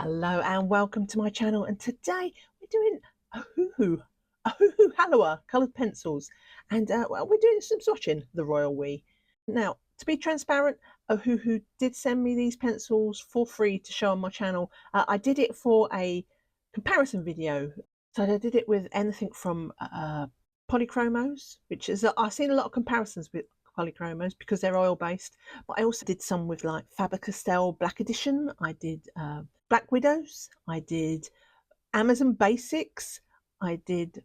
Hello and welcome to my channel, and today we're doing Ohuhu Halawa coloured pencils, and well, we're doing some swatching, the royal we. Now, to be transparent, Ohuhu did send me these pencils for free to show on my channel. I did it for a comparison video, so I did it with anything from polychromos, which is I've seen a lot of comparisons with polychromos because they're oil based, but I also did some with like Faber-Castell Black Edition. I did Black Widows, I did Amazon Basics, I did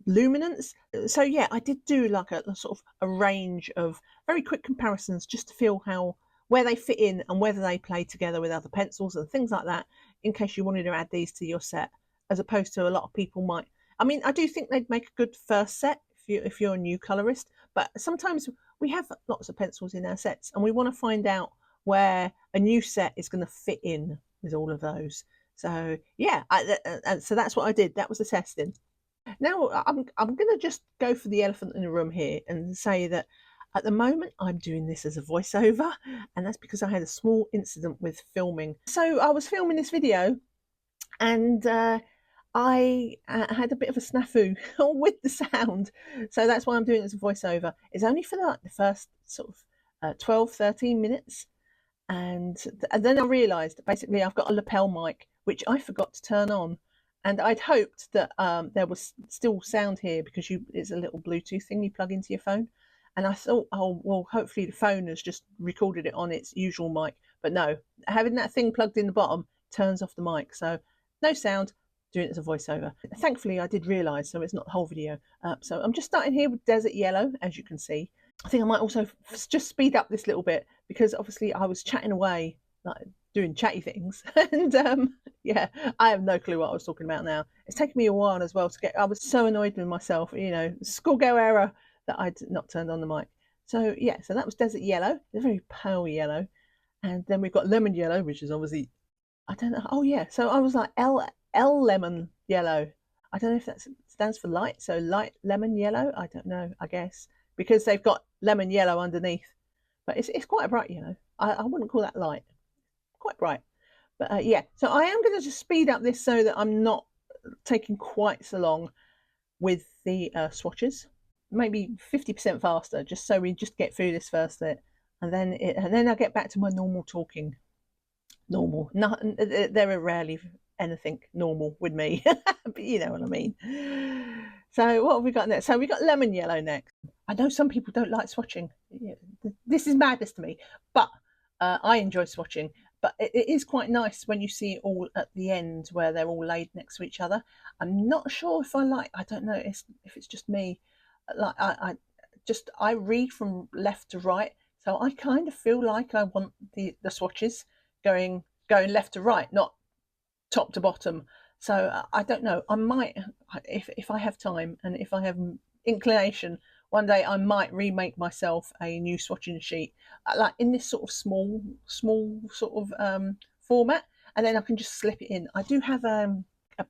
Luminance. So yeah, I did do like a sort of a range of very quick comparisons just to feel how where they fit in and whether they play together with other pencils and things like that, in case you wanted to add these to your set, as opposed to a lot of people might. I mean, I do think they'd make a good first set if you're a new colorist, but sometimes we have lots of pencils in our sets and we want to find out where a new set is going to fit in with all of those. So yeah, so that's what I did. That was the testing. Now I'm going to just go for the elephant in the room here and say that at the moment I'm doing this as a voiceover, and that's because I had a small incident with filming. So I was filming this video, and I had a bit of a snafu with the sound, so that's why I'm doing it as a voiceover. It's only for the first sort of 12-13 minutes, and then I realised that basically I've got a lapel mic which I forgot to turn on, and I'd hoped that there was still sound here because it's a little Bluetooth thing you plug into your phone, and I thought, oh well, hopefully the phone has just recorded it on its usual mic, but no, having that thing plugged in the bottom turns off the mic, so no sound. Doing it as a voiceover. Thankfully, I did realise, so it's not the whole video. So I'm just starting here with Desert Yellow, as you can see. I think I might also just speed up this little bit because obviously I was chatting away, like doing chatty things, and yeah, I have no clue what I was talking about now. It's taken me a while as well to get. I was so annoyed with myself, schoolgirl error, that I'd not turned on the mic. So yeah, so that was Desert Yellow. It's a very pale yellow, and then we've got Lemon Yellow, which is obviously, I don't know. Oh yeah, so I was like L lemon yellow. I don't know if that stands for light. So light lemon yellow. I don't know. I guess because they've got lemon yellow underneath, but it's quite a bright yellow. I wouldn't call that light. Quite bright. But yeah, so I am going to just speed up this so that I'm not taking quite so long with the swatches. Maybe 50% faster, just so we just get through this first bit, and then I'll get back to my normal talking. Normal. Not, there are rarely anything normal with me, but you know what I mean. So what have we got next? So we got lemon yellow next. I know some people don't like swatching. This is madness to me, but I enjoy swatching. But it is quite nice when you see it all at the end where they're all laid next to each other. I'm not sure if I don't know if it's just me. Like I read from left to right, so I kind of feel like I want the swatches going left to right, not top to bottom. So I don't know. I might, if I have time and if I have inclination, one day I might remake myself a new swatching sheet, like in this sort of small sort of format, and then I can just slip it in. I do have a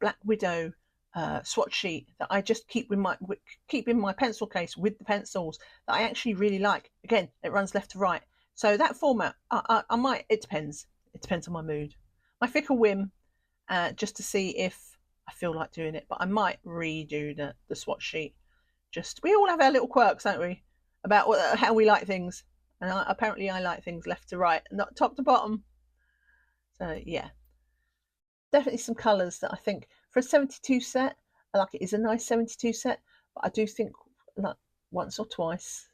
Black Widow swatch sheet that I just keep in my pencil case with the pencils that I actually really like. Again, it runs left to right. So that format, I might. It depends. It depends on my mood. My fickle whim, just to see if I feel like doing it. But I might redo the swatch sheet. Just we all have our little quirks, don't we, about how we like things. And apparently, I like things left to right, not top to bottom. So yeah, definitely some colours that I think for a 72 set, like it is a nice 72 set. But I do think like once or twice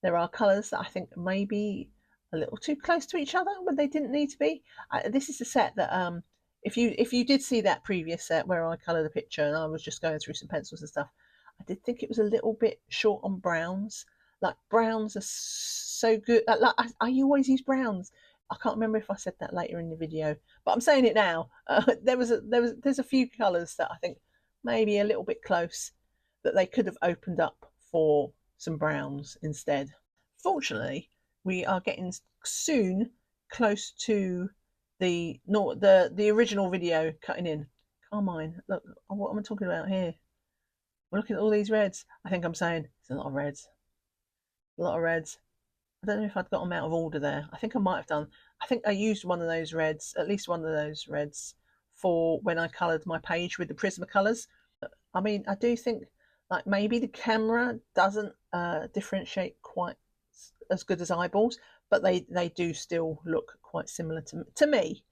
there are colours that I think maybe a little too close to each other when they didn't need to be. This is a set that if you did see that previous set where I coloured the picture and I was just going through some pencils and stuff, I did think it was a little bit short on browns. Like browns are so good. Like I always use browns. I can't remember if I said that later in the video, but I'm saying it now. There's a few colours that I think maybe a little bit close that they could have opened up for some browns instead. Fortunately, we are getting soon close to the original video cutting in. Carmine, look, what am I talking about here? We're looking at all these reds. I think I'm saying it's a lot of reds. A lot of reds. I don't know if I'd got them out of order there. I think I might have done. I think I used one of those reds, at least one of those reds, for when I coloured my page with the Prismacolors. I mean, I do think like maybe the camera doesn't differentiate quite as good as eyeballs, but they do still look quite similar to me.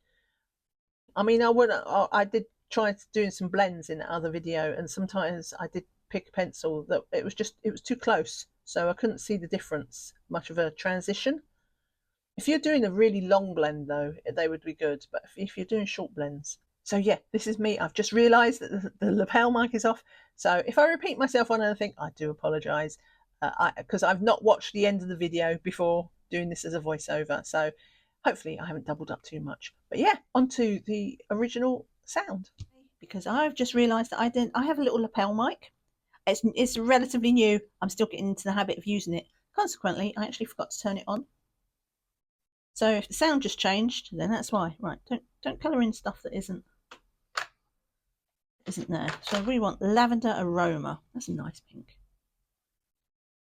I mean, I did try doing some blends in that other video, and sometimes I did pick a pencil that it was too close, so I couldn't see the difference, much of a transition. If you're doing a really long blend though, they would be good, but if you're doing short blends. So yeah, this is me. I've just realised that the lapel mic is off. So if I repeat myself on anything, I do apologise, because I've not watched the end of the video before doing this as a voiceover. So hopefully I haven't doubled up too much. But yeah, onto the original sound. Because I've just realised that I have a little lapel mic. It's relatively new. I'm still getting into the habit of using it. Consequently, I actually forgot to turn it on. So if the sound just changed, then that's why. Right, don't colour in stuff that isn't there. So we want lavender aroma. That's a nice pink.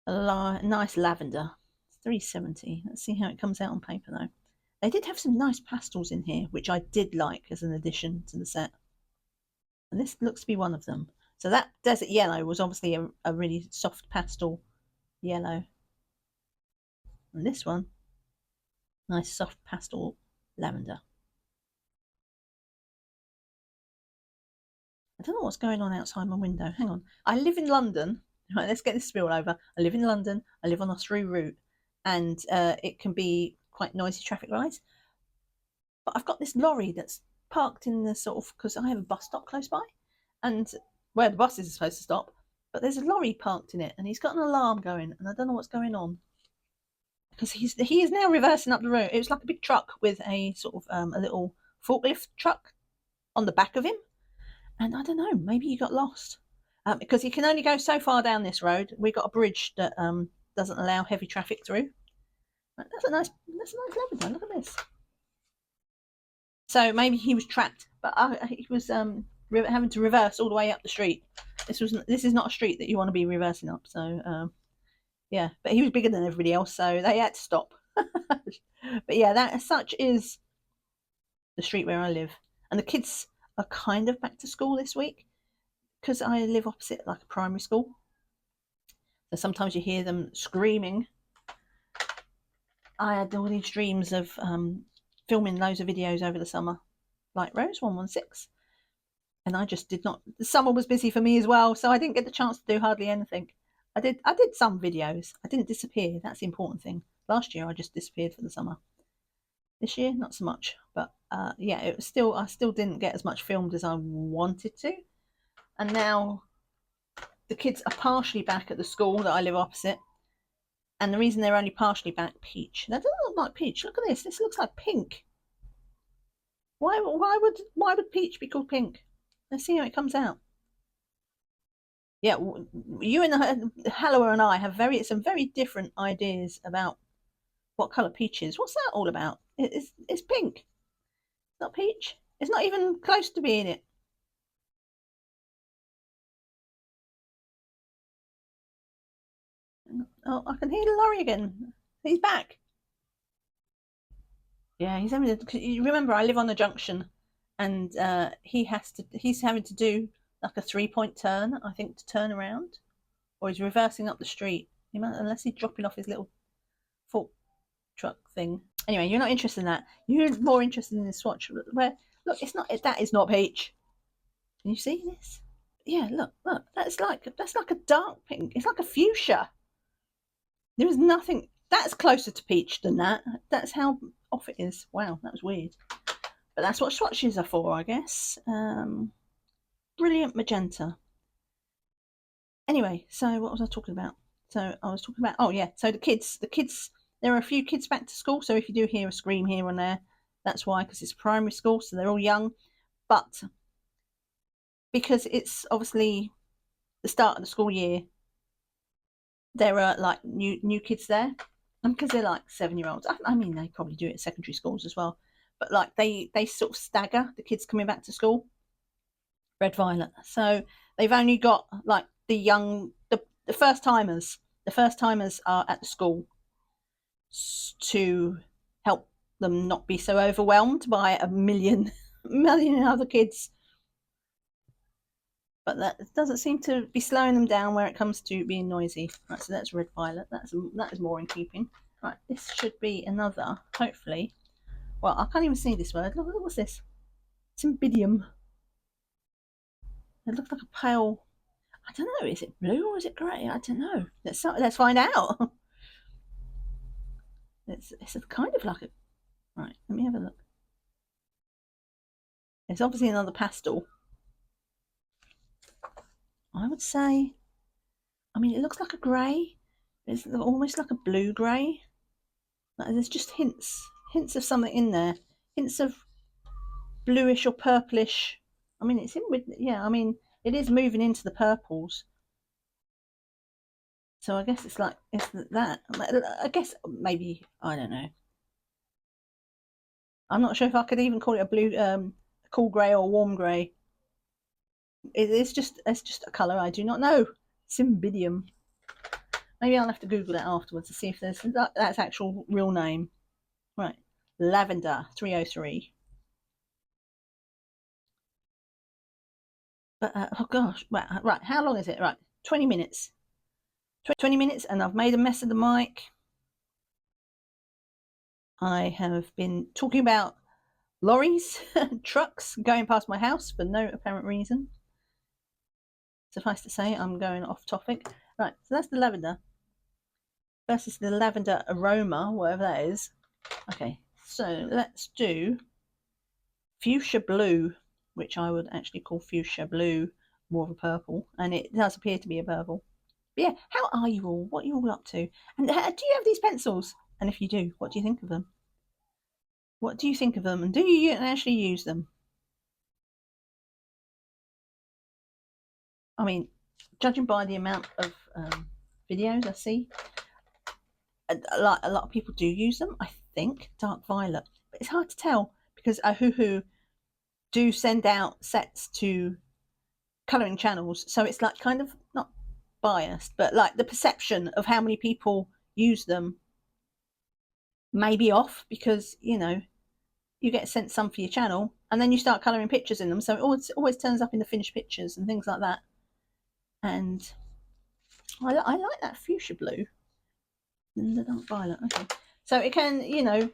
A nice lavender. It's $3.70. Let's see how it comes out on paper though. They did have some nice pastels in here, which I did like as an addition to the set. And this looks to be one of them. So that desert yellow was obviously a really soft pastel yellow. And this one, nice soft pastel lavender. I don't know what's going on outside my window. Hang on. I live in London. Right, let's get this spiel over. I live in London. I live on a through route, and it can be quite noisy traffic lights. But I've got this lorry that's parked in the sort of, because I have a bus stop close by, and where the buses are supposed to stop, but there's a lorry parked in it, and he's got an alarm going, and I don't know what's going on. Because he is now reversing up the road. It was like a big truck with a sort of a little forklift truck on the back of him. And I don't know, maybe he got lost. Because he can only go so far down this road. We've got a bridge that doesn't allow heavy traffic through. That's a nice lavender. Look at this. So maybe he was trapped, but he was having to reverse all the way up the street. This is not a street that you want to be reversing up. So yeah, but he was bigger than everybody else, so they had to stop. But yeah, that as such is the street where I live, and the kids are kind of back to school this week because I live opposite like a primary school. So sometimes you hear them screaming. I had all these dreams of filming loads of videos over the summer, like Rose 116, and I just did not. The summer was busy for me as well, so I didn't get the chance to do hardly anything. I did some videos. I didn't disappear. That's the important thing. Last year I just disappeared for the summer. This year not so much, but yeah, it was still, I still didn't get as much filmed as I wanted to. And now the kids are partially back at the school that I live opposite, and the reason they're only partially back, Peach. That doesn't look like Peach. Look at this. This looks like pink. Why would Peach be called pink? Let's see how it comes out. Yeah, you and Halawa and I have some very different ideas about what colour peach is. What's that all about? It's pink. It's not peach. It's not even close to being it. Oh, I can hear the lorry again. He's back. Yeah, he's having to. You remember, I live on the junction, and he's having to do like a 3-point turn, I think, to turn around, or he's reversing up the street. Unless he's dropping off his little fork truck thing. Anyway, you're not interested in that. You're more interested in the swatch. Where look, it's not. That is not peach. Can you see this? Yeah, look. That's like a dark pink. It's like a fuchsia. There is nothing. That's closer to peach than that. That's how off it is. Wow, that was weird. But that's what swatches are for, I guess. Brilliant magenta. Anyway, so what was I talking about? So I was talking about, oh yeah, so the kids, there are a few kids back to school. So if you do hear a scream here and there, that's why, because it's primary school, so they're all young. But because it's obviously the start of the school year, there are like new kids there, and because they're like 7-year-olds. I mean, they probably do it at secondary schools as well, but like they sort of stagger the kids coming back to school. Red Violet. So they've only got like the first timers. The first timers are at the school to help them not be so overwhelmed by a million million other kids. But that doesn't seem to be slowing them down where it comes to being noisy. Right, so that's red violet. That is more in keeping. Right, this should be another, hopefully. Well, I can't even see this word. Look, what's this? Cymbidium. It looks like a pale. I don't know. Is it blue or is it grey? I don't know. Let's find out. It's kind of like a. Right, let me have a look. It's obviously another pastel. I would say. I mean, it looks like a grey. It's almost like a blue grey. There's just hints of something in there. Hints of bluish or purplish. I mean, it's in with yeah. I mean, it is moving into the purples. So I guess it's that. I guess maybe I don't know. I'm not sure if I could even call it a blue, cool grey or warm grey. It's just a colour I do not know. Cymbidium. Maybe I'll have to Google it afterwards to see if that's actual real name. Right, lavender 303. But oh gosh, right. How long is it? Right, 20 minutes. 20 minutes, and I've made a mess of the mic. I have been talking about lorries, trucks going past my house for no apparent reason. Suffice to say, I'm going off topic. Right, so that's the lavender. First is the lavender aroma, whatever that is. Okay, so let's do fuchsia blue, which I would actually call fuchsia blue, more of a purple, and it does appear to be a purple. But yeah, how are you all? What are you all up to? And do you have these pencils? And if you do, what do you think of them? What do you think of them? And do you actually use them? I mean, judging by the amount of videos I see, a lot of people do use them. I think dark violet, but it's hard to tell because Ohuhu do send out sets to colouring channels, so it's like kind of not biased, but like the perception of how many people use them may be off because you get sent some for your channel and then you start colouring pictures in them, so it always turns up in the finished pictures and things like that. And I like that fuchsia blue and the dark violet. Okay, so it can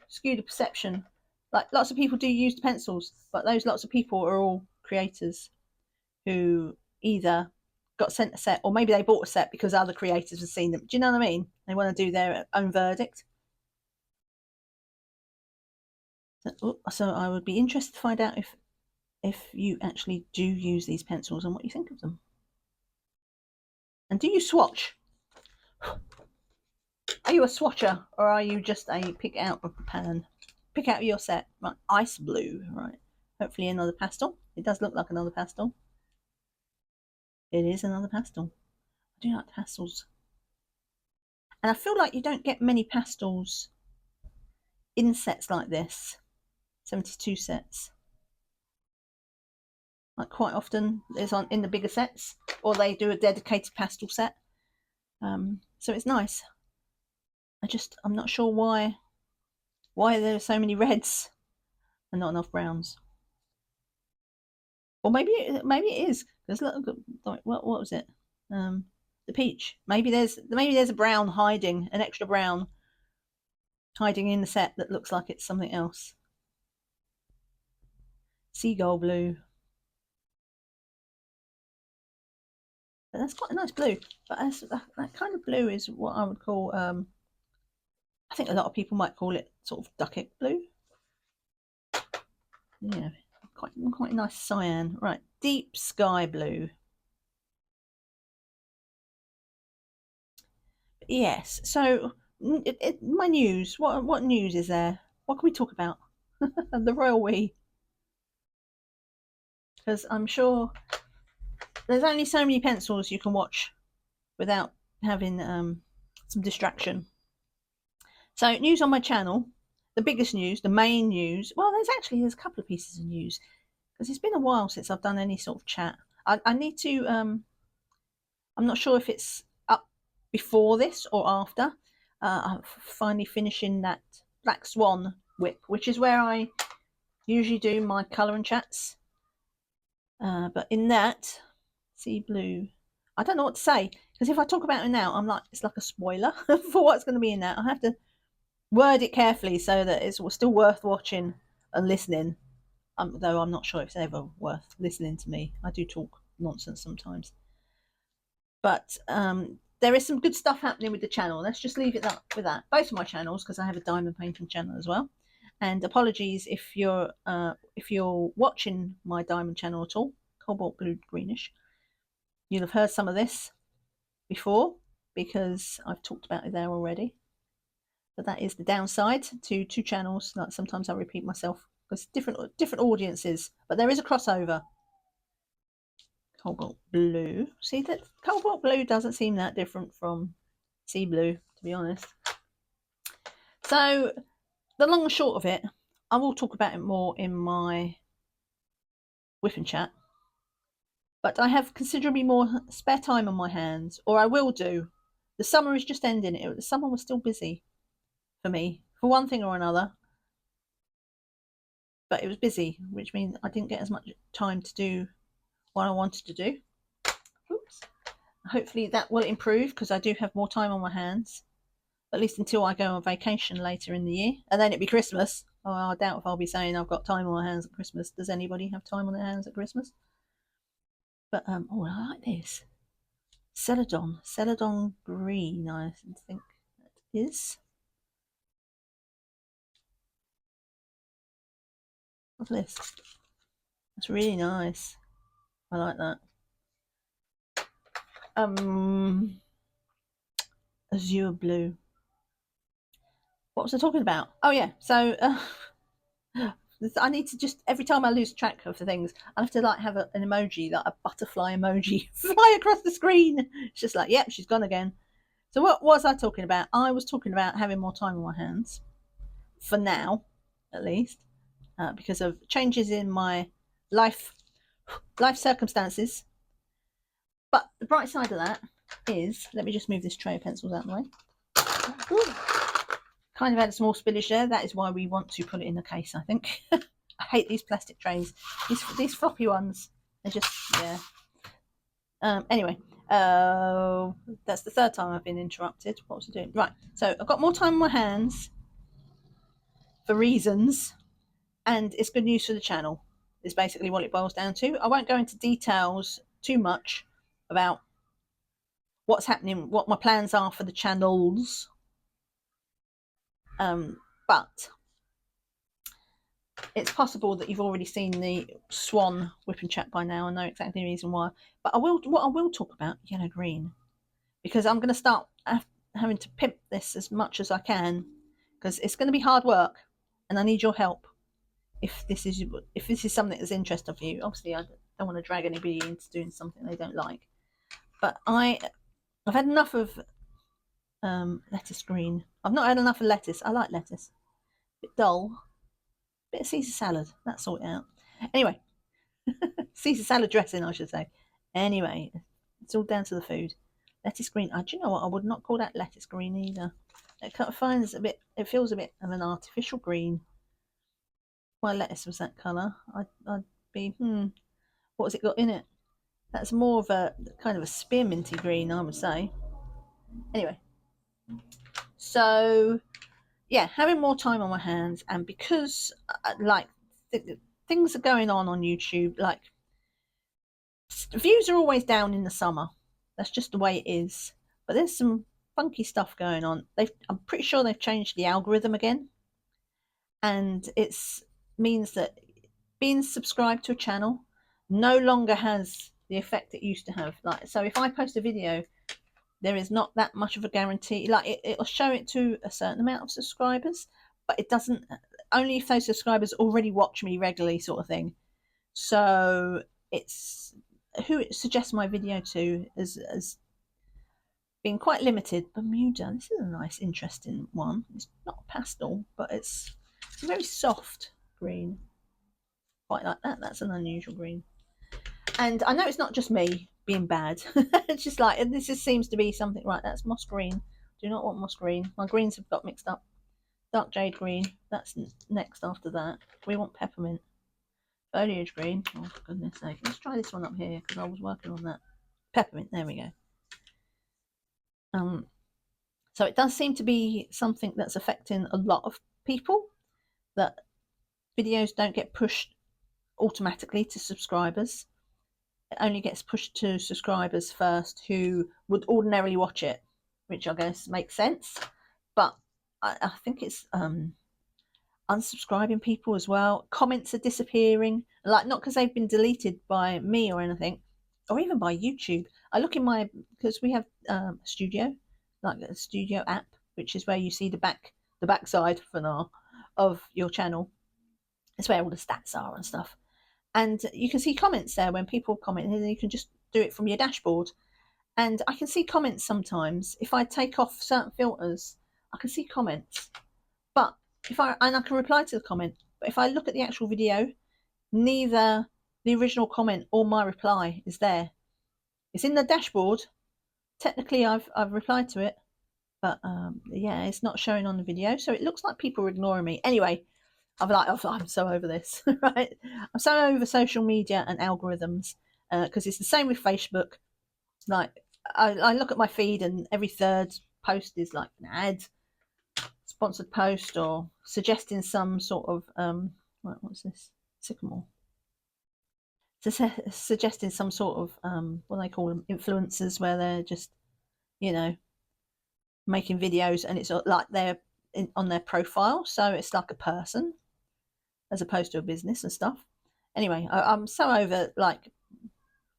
skew the perception. Like lots of people do use the pencils, but those lots of people are all creators who either got sent a set or maybe they bought a set because other creators have seen them. Do you know what I mean? They want to do their own verdict. So I would be interested to find out if you actually do use these pencils and what you think of them. And do you swatch? Are you a swatcher or are you just a pick out of the pan? Pick out your set. Right, ice blue. Right, hopefully another pastel. It does look like another pastel. It is another pastel. I do like pastels. And I feel like you don't get many pastels in sets like this. 72 sets. Like quite often there's in the bigger sets, or they do a dedicated pastel set. So it's nice. I'm not sure why there are so many reds and not enough browns. Or maybe it is because look, what was it? The peach. Maybe there's a brown hiding, an extra brown hiding in the set that looks like it's something else. Seagull blue. But that's quite a nice blue. But that kind of blue is what I would call. I think a lot of people might call it sort of ducket blue. Yeah, quite nice cyan. Right, deep sky blue. Yes. So my news. What news is there? What can we talk about? The royal we. Because I'm sure there's only so many pencils you can watch without having some distraction. So news on my channel. The biggest news, the main news. Well, there's a couple of pieces of news because it's been a while since I've done any sort of chat. I need to. I'm not sure if it's up before this or after. I'm finally finishing that Black Swan whip, which is where I usually do my colouring chats. But in that, sea blue, I don't know what to say, because if I talk about it now, I'm like, it's like a spoiler for what's going to be in that. I have to word it carefully so that it's still worth watching and listening. Though I'm not sure if it's ever worth listening to me. I do talk nonsense sometimes. But there is some good stuff happening with the channel. Let's just leave it with that. Both of my channels, because I have a diamond painting channel as well. And apologies if you're watching my diamond channel at all, cobalt blue greenish. You'll have heard some of this before because I've talked about it there already. But that is the downside to two channels. Like sometimes I repeat myself because different audiences, but there is a crossover. Cobalt blue. See, that cobalt blue doesn't seem that different from sea blue, to be honest. So the long and short of it, I will talk about it more in my whipping chat. But I have considerably more spare time on my hands, or I will do. The summer is just ending. The summer was still busy for me, for one thing or another. But it was busy, which means I didn't get as much time to do what I wanted to do. Oops. Hopefully that will improve because I do have more time on my hands, at least until I go on vacation later in the year, and then it'll be Christmas. Oh, I doubt if I'll be saying I've got time on my hands at Christmas. Does anybody have time on their hands at Christmas? But oh, I like this celadon green. I think that is. What's this? That's really nice. I like that. Azure blue. What was I talking about? Oh yeah, so I need to just every time I lose track of the things, I have to like have an emoji, like a butterfly emoji, fly across the screen. It's just like, yep, she's gone again. So what was I talking about? I was talking about having more time on my hands, for now, at least, because of changes in my life circumstances. But the bright side of that is, let me just move this tray of pencils out of the way. Ooh. Kind of had a small spillage there. That is why we want to put it in the case, I think. I hate these plastic trays. These floppy ones. They're just, yeah. Anyway, that's the third time I've been interrupted. What was I doing? Right, so I've got more time on my hands for reasons, and it's good news for the channel, is basically what it boils down to. I won't go into details too much about what's happening, what my plans are for the channels. But it's possible that you've already seen the swan whipping chat by now and know exactly the reason why. But what I will talk about, yellow green, because I'm going to start having to pimp this as much as I can, because it's going to be hard work, and I need your help. If this is something that's interesting for you, obviously I don't want to drag anybody into doing something they don't like. But I've had enough of lettuce green. I've not had enough of lettuce. I like lettuce. A bit dull. Bit of Caesar salad. That sort it out. Anyway, Caesar salad dressing, I should say. Anyway, it's all down to the food. Lettuce green. Do you know what? I would not call that lettuce green either. It kind of finds a bit. It feels a bit of an artificial green. My lettuce was that colour. I'd be what has it got in it? That's more of a kind of a spearminty green, I would say. Anyway, so yeah, having more time on my hands, and because like things are going on YouTube, like views are always down in the summer. That's just the way it is. But there's some funky stuff going on. I'm pretty sure they've changed the algorithm again, and it means that being subscribed to a channel no longer has the effect it used to have. Like, so if I post a video, there is not that much of a guarantee. Like, it'll show it to a certain amount of subscribers, but it doesn't, only if those subscribers already watch me regularly, sort of thing. So it's who it suggests my video to as being quite limited. Bermuda, this is a nice, interesting one. It's not pastel, but it's a very soft green. Quite like that. That's an unusual green. And I know it's not just me being bad. It's just like, and this just seems to be something, right, that's moss green. Do not want moss green. My greens have got mixed up. dark jade green. That's next after that. We want peppermint. Foliage green. Oh, for goodness sake. Let's try this one up here because I was working on that. Peppermint. There we go. So it does seem to be something that's affecting a lot of people, that videos don't get pushed automatically to subscribers. It only gets pushed to subscribers first who would ordinarily watch it, which I guess makes sense. But I think it's unsubscribing people as well. Comments are disappearing, like not because they've been deleted by me or anything, or even by YouTube. I look in my, because we have Studio, like a Studio app, which is where you see the backside for now of your channel. It's where all the stats are and stuff. And you can see comments there when people comment, and you can just do it from your dashboard. And I can see comments sometimes. If I take off certain filters, I can see comments. But and I can reply to the comment. But if I look at the actual video, neither the original comment or my reply is there. It's in the dashboard. Technically, I've replied to it, but yeah, it's not showing on the video. So it looks like people are ignoring me. Anyway, I'm so over this, right? I'm so over social media and algorithms because it's the same with Facebook. Like I look at my feed and every third post is like an ad, sponsored post, or suggesting some sort of what's this? Sycamore. Suggesting some sort of what do they call them, influencers, where they're just, you know, making videos and it's like they're on their profile, so it's like a person as opposed to a business and stuff. Anyway, I'm so over like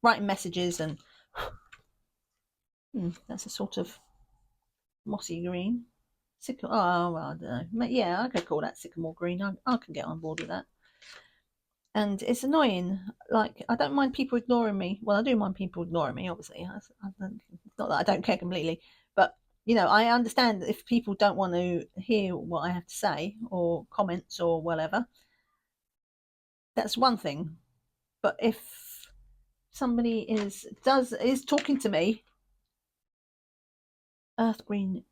writing messages and that's a sort of mossy green. Oh, well, I don't know. Yeah, I could call that sycamore green. I can get on board with that. And it's annoying. Like, I don't mind people ignoring me. Well, I do mind people ignoring me, obviously. Not that I don't care completely, but you know, I understand if people don't want to hear what I have to say or comments or whatever. That's one thing. But if somebody is talking to me, earth green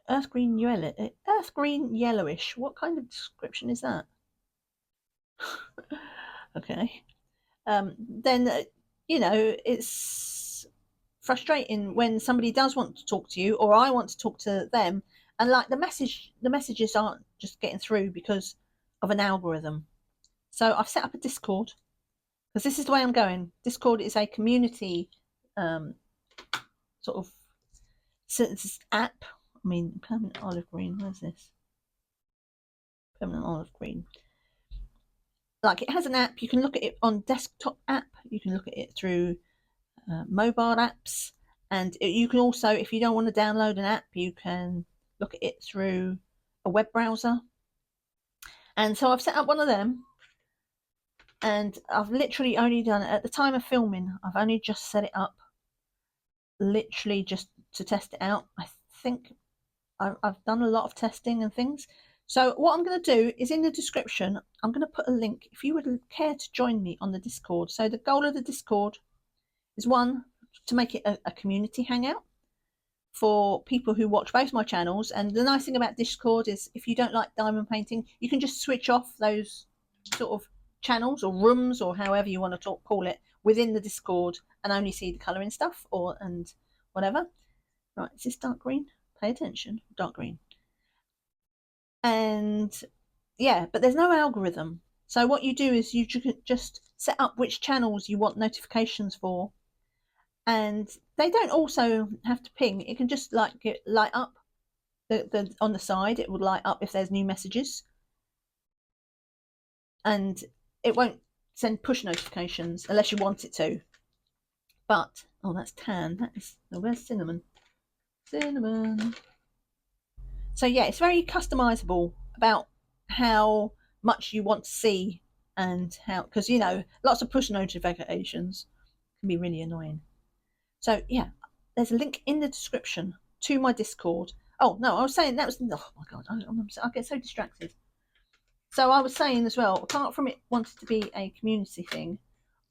yellowish. What kind of description is that? Okay. Then you know, it's frustrating when somebody does want to talk to you or I want to talk to them, and like the messages aren't just getting through because of an algorithm. So I've set up a Discord because this is the way I'm going. Discord is a community sort of app. I mean, permanent olive green. Where's this? Permanent olive green. Like, it has an app. You can look at it on desktop app. You can look at it through mobile apps, and you can also, if you don't want to download an app, you can look at it through a web browser. And so I've set up one of them, and I've literally only done it at the time of filming. I've only just set it up, literally just to test it out. I think I've done a lot of testing and things. So what I'm going to do is, in the description, I'm going to put a link if you would care to join me on the Discord. So the goal of the Discord is, one, to make it a community hangout for people who watch both my channels. And the nice thing about Discord is, if you don't like diamond painting, you can just switch off those sort of channels or rooms or however you want to call it within the Discord and only see the colouring stuff and whatever. Right, is this dark green? Pay attention. Dark green. And yeah, but there's no algorithm. So what you do is you just set up which channels you want notifications for, and they don't also have to ping. It can just like light up the on the side. It would light up if there's new messages, and it won't send push notifications unless you want it to. But oh, that's tan. That is, oh, where's cinnamon? Cinnamon. So yeah, it's very customizable about how much you want to see and how, because you know, lots of push notifications can be really annoying. So yeah, there's a link in the description to my Discord. Oh no, I was saying that was, oh my god, I get so distracted. So I was saying as well, apart from it wanting to be a community thing,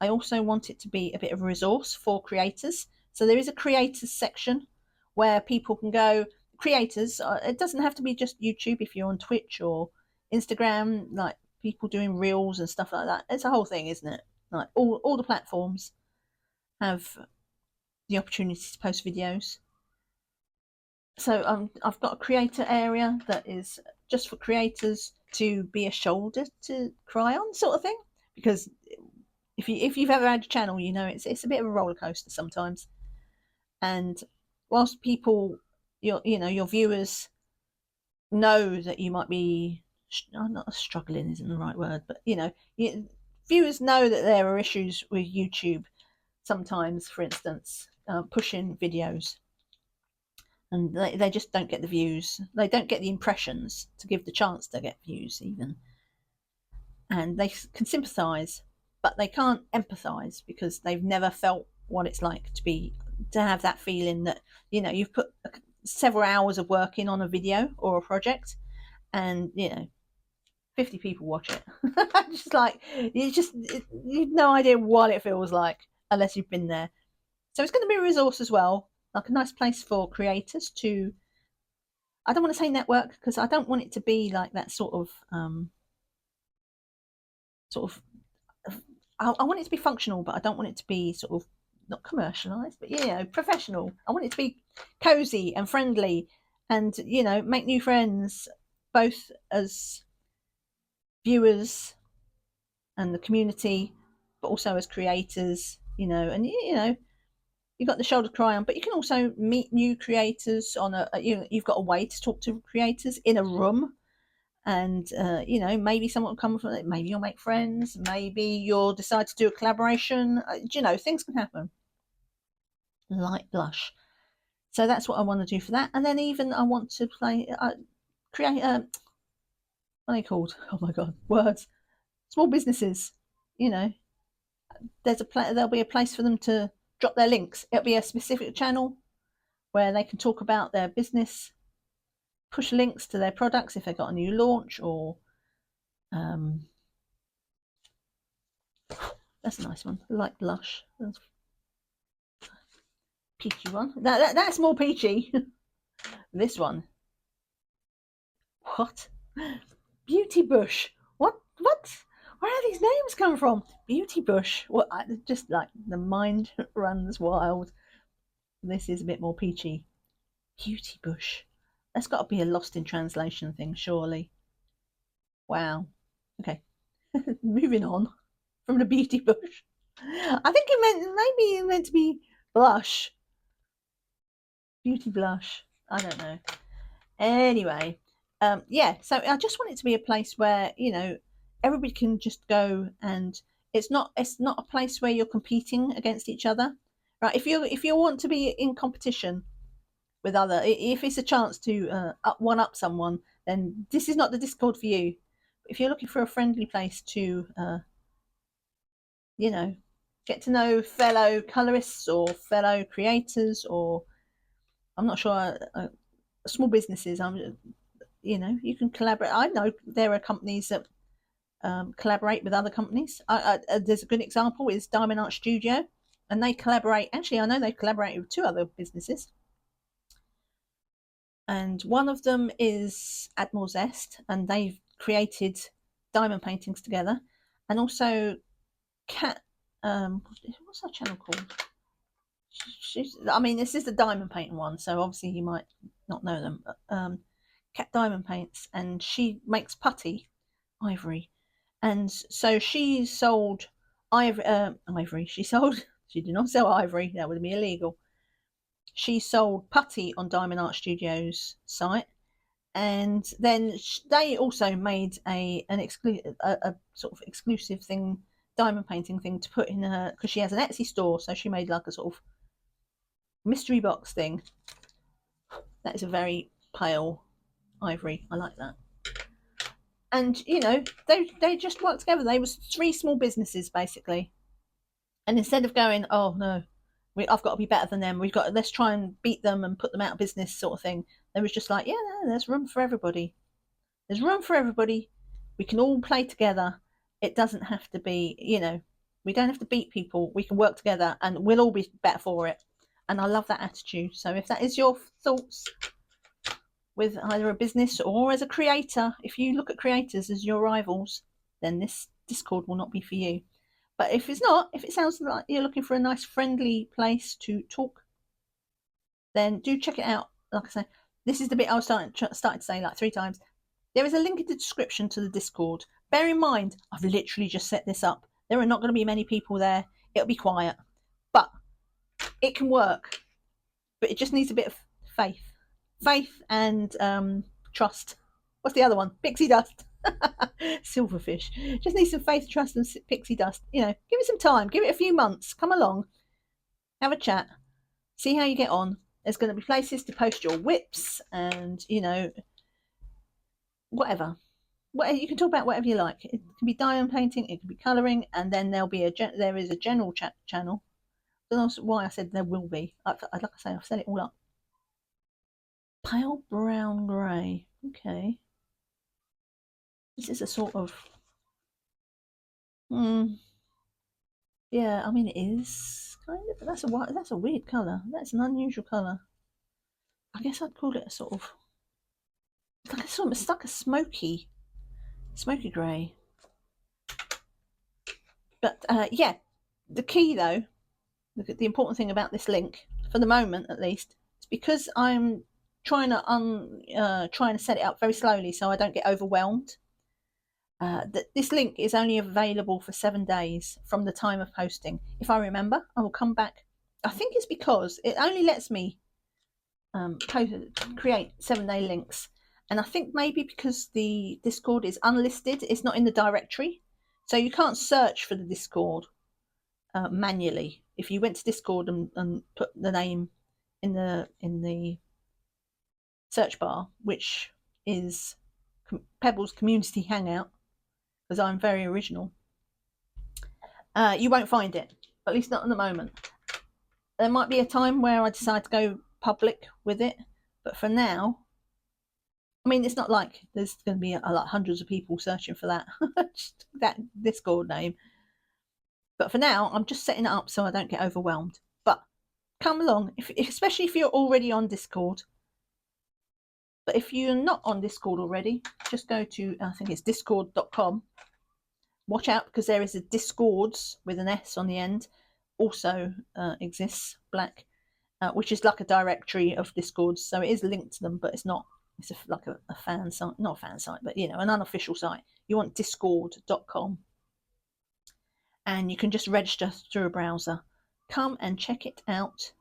I also want it to be a bit of a resource for creators. So there is a creators section where people can go. creators. It doesn't have to be just YouTube. If you're on Twitch or Instagram, like people doing reels and stuff like that, it's a whole thing, isn't it? Like all the platforms have the opportunity to post videos. So I've got a creator area that is just for creators to be a shoulder to cry on, sort of thing. Because if you've ever had a channel, you know it's a bit of a roller coaster sometimes. And whilst people, your viewers know that you might be, not struggling isn't the right word, but viewers know that there are issues with YouTube sometimes. For instance, pushing videos, and they just don't get the views. They don't get the impressions to give the chance to get views even. And they can sympathise, but they can't empathise because they've never felt what it's like to have that feeling that you've put several hours of work in on a video or a project, and 50 people watch it. Just like you've no idea what it feels like unless you've been there. So it's going to be a resource as well, like a nice place for creators to, I don't want to say network because I don't want it to be like that sort of I want it to be functional, but I don't want it to be sort of not commercialized, but professional. I want it to be cozy and friendly, and make new friends, both as viewers and the community, but also as creators. And you've got the shoulder to cry on, but you can also meet new creators on you've got a way to talk to creators in a room. And maybe someone will come from it, maybe you'll make friends, maybe you'll decide to do a collaboration. Things can happen like blush. So that's what I want to do for that. And then even I want to create what are they called, oh my god, words, small businesses. There'll be a place for them to drop their links. It'll be a specific channel where they can talk about their business, push links to their products if they've got a new launch, or that's a nice one, like blush. That's peachy one. That's more peachy. This one, what? Beauty bush. What where are these names come from? Beauty bush. What? Just like the mind runs wild. This is a bit more peachy. Beauty bush. That's got to be a lost in translation thing, surely. Wow. Okay. Moving on from the beauty bush. I think it meant to be blush. Beauty blush. I don't know. Anyway, so I just want it to be a place where everybody can just go, and it's not a place where you're competing against each other, right? If you want to be in competition with if it's a chance to one up someone, then this is not the Discord for you. If you're looking for a friendly place to get to know fellow colorists or fellow creators, or I'm not sure, small businesses, you can collaborate. I know there are companies that collaborate with other companies. There's a good example is Diamond Art Studio, and they collaborate. Actually, I know they collaborate with two other businesses, and one of them is Admiral Zest, and they've created diamond paintings together. And also Cat, what's her channel called? This is the diamond painting one, so obviously you might not know them, but Cat Diamond Paints, and she makes putty ivory, and so she sold ivory. She did not sell ivory, that would be illegal. She sold putty on Diamond Art Studios site, and then they also made a sort of exclusive thing, diamond painting thing, to put in her, because she has an Etsy store, so she made like a sort of mystery box thing. That is a very pale ivory. I like that. And they just worked together. They was three small businesses basically, and instead of going, oh no, I've got to be better than them, let's try and beat them and put them out of business, sort of thing. They was just like, yeah, no, there's room for everybody. There's room for everybody. We can all play together. It doesn't have to be, we don't have to beat people. We can work together, and we'll all be better for it. And I love that attitude. So if that is your thoughts with either a business or as a creator, if you look at creators as your rivals, then this Discord will not be for you. But if it's not, if it sounds like you're looking for a nice friendly place to talk, then do check it out. Like I say, this is the bit I was starting to say like 3 times. There is a link in the description to the Discord. Bear in mind, I've literally just set this up. There are not going to be many people there. It'll be quiet. But it can work. But it just needs a bit of faith. Faith and trust. What's the other one? Pixie dust. Silverfish. Just need some faith, trust, and pixie dust. You know, give it some time. Give it a few months. Come along. Have a chat. See how you get on. There's going to be places to post your whips and, you know, whatever you can talk about whatever you like. It can be diamond painting, it can be colouring, and then there is a general chat channel. I don't know why I said there will be. Like I say, I've set it all up. Pale brown grey. Okay, this is a sort of yeah, I mean it is kind of, but that's a weird colour. That's an unusual colour. I guess I'd call it a sort of, it's like a smoky grey. But yeah, the key though, the important thing about this link, for the moment at least, is because I'm trying to set it up very slowly so I don't get overwhelmed. This link is only available for 7 days from the time of posting. If I remember, I will come back. I think it's because it only lets me create 7-day links, and I think maybe because the Discord is unlisted, it's not in the directory, so you can't search for the Discord manually. If you went to Discord and put the name in the search bar, which is Pebblez Community Hangout, because I'm very original, you won't find it, at least not at the moment. There might be a time where I decide to go public with it, but for now, I mean, it's not like there's going to be like hundreds of people searching for that Discord name. But for now, I'm just setting it up so I don't get overwhelmed. But come along, especially if you're already on Discord. But if you're not on Discord already, just go to, I think it's discord.com. Watch out, because there is a Discords with an S on the end. Also exists, black, which is like a directory of Discords. So it is linked to them, but it's not. It's like a fan site, not a fan site, but you know, an unofficial site. You want discord.com. And you can just register through a browser. Come and check it out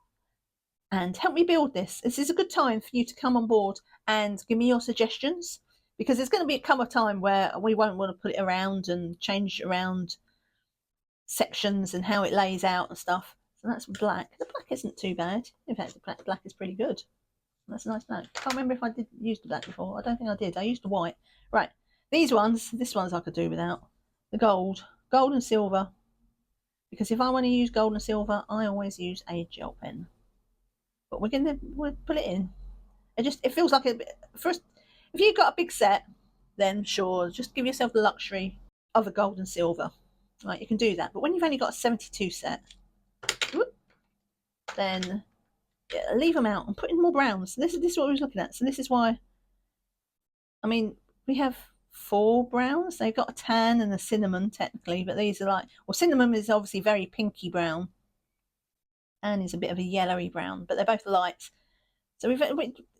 and help me build this. This is a good time for you to come on board and give me your suggestions, because there's going to come a time where we won't want to put it around and change around sections and how it lays out and stuff. So that's black. The black isn't too bad. In fact, the black is pretty good. That's a nice black. I can't remember if I did use the black before. I don't think I did. I used the white. Right. This one's I could do without. The gold and silver. Because if I want to use gold and silver, I always use a gel pen. But we'll put it in. It feels like a bit. First, if you've got a big set, then sure, just give yourself the luxury of a gold and silver. Right, you can do that. But when you've only got a 72 set, then leave them out and put in more browns. This is what we was looking at. So this is why. I mean, we have 4 browns. They've got a tan and a cinnamon technically, but these are like, well, cinnamon is obviously very pinky brown, and is a bit of a yellowy brown, but they're both light. So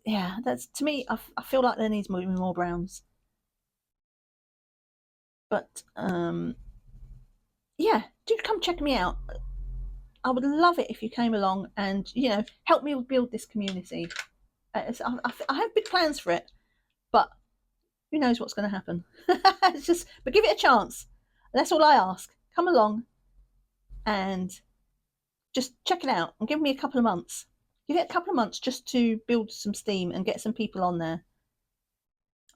yeah, that's, to me, I feel like there needs more browns. But yeah, do come check me out. I would love it if you came along and, you know, help me build this community. I have big plans for it, but who knows what's going to happen. But give it a chance. That's all I ask. Come along and just check it out and give me a couple of months. Give it a couple of months just to build some steam and get some people on there.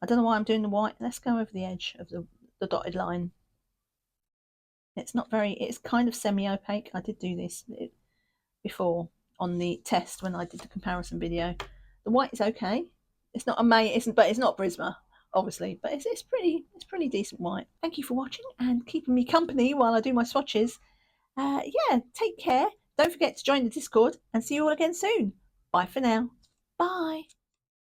I don't know why I'm doing the white. Let's go over the edge of the dotted line. It's kind of semi-opaque. I did do this before on the test when I did the comparison video. The white is okay. It's not amazing, but it's not Prisma, obviously. But it's pretty decent white. Thank you for watching and keeping me company while I do my swatches. Yeah, take care. Don't forget to join the Discord and see you all again soon. Bye for now. Bye.